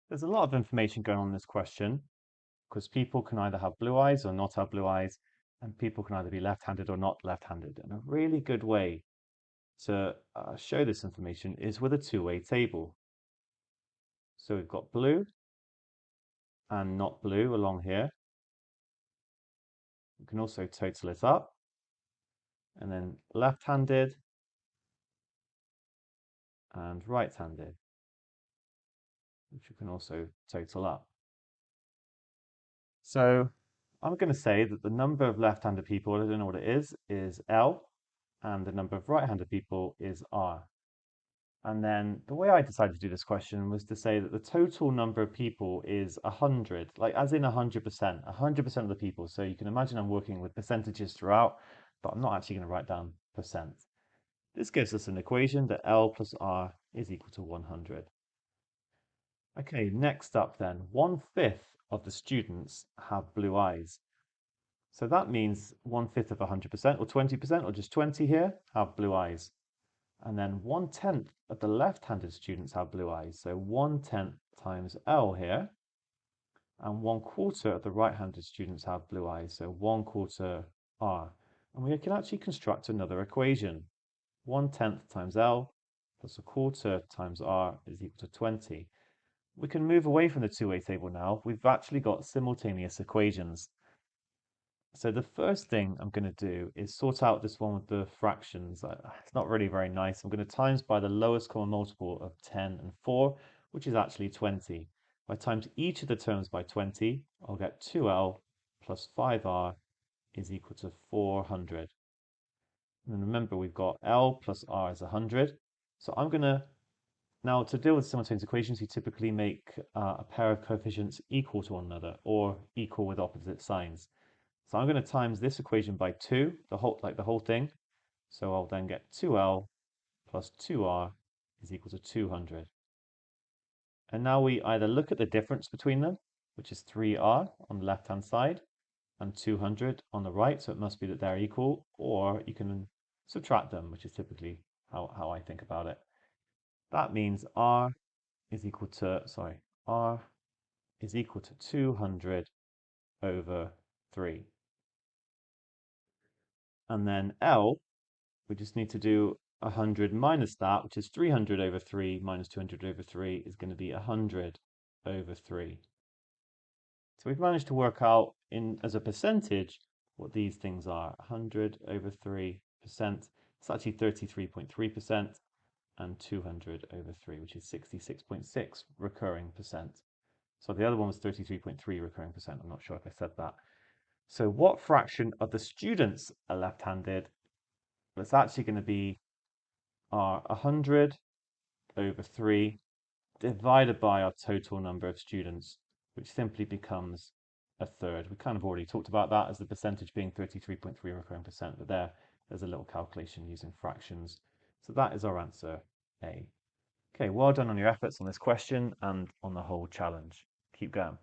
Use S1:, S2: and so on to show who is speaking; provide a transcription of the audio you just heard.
S1: There's a lot of information going on in this question because people can either have blue eyes or not have blue eyes, and people can either be left-handed or not left-handed. And a really good way to show this information is with a two-way table. So we've got blue and not blue along here. We can also total it up, and then left-handed and right-handed, which we can also total up. So I'm going to say that the number of left-handed people, I don't know what it is L, and the number of right-handed people is R. And then the way I decided to do this question was to say that the total number of people is 100, like as in 100%, 100% of the people. So you can imagine I'm working with percentages throughout, but I'm not actually going to write down percent. This gives us an equation that L plus R is equal to 100. Okay, next up then, 1/5 of the students have blue eyes. So that means 1/5 of 100% or 20% or just 20 here have blue eyes. And then 1/10 of the left-handed students have blue eyes. So 1/10 times L here. And 1/4 of the right-handed students have blue eyes. So 1/4 R. And we can actually construct another equation. 1/10 times L plus 1/4 times R is equal to 20. We can move away from the two-way table now. We've actually got simultaneous equations. So the first thing I'm going to do is sort out this one with the fractions. It's not really very nice. I'm going to times by the lowest common multiple of 10 and 4, which is actually 20. If I times each of the terms by 20, I'll get 2L plus 5R is equal to 400. And remember, we've got L plus R is 100. So I'm going to, now to deal with simultaneous equations, you typically make a pair of coefficients equal to one another or equal with opposite signs. So I'm going to times this equation by 2, the whole thing. So I'll then get 2L plus 2R is equal to 200. And now we either look at the difference between them, which is 3R on the left-hand side, and 200 on the right, so it must be that they're equal, or you can subtract them, which is typically how I think about it. That means R is equal to, R is equal to 200 over 3. And then L, we just need to do 100 minus that, which is 300 over 3 minus 200 over 3 is going to be 100 over 3. So we've managed to work out as a percentage what these things are. 100 over 3%, it's actually 33.3%, and 200 over 3, which is 66.6 recurring percent. So the other one was 33.3 recurring percent. I'm not sure if I said that. So what fraction of the students are left-handed? Well, it's actually going to be our 100 over 3 divided by our total number of students, which simply becomes a third. We kind of already talked about that as the percentage being 33.3 recurring percent, but there's a little calculation using fractions. So that is our answer A. Okay, well done on your efforts on this question and on the whole challenge. Keep going.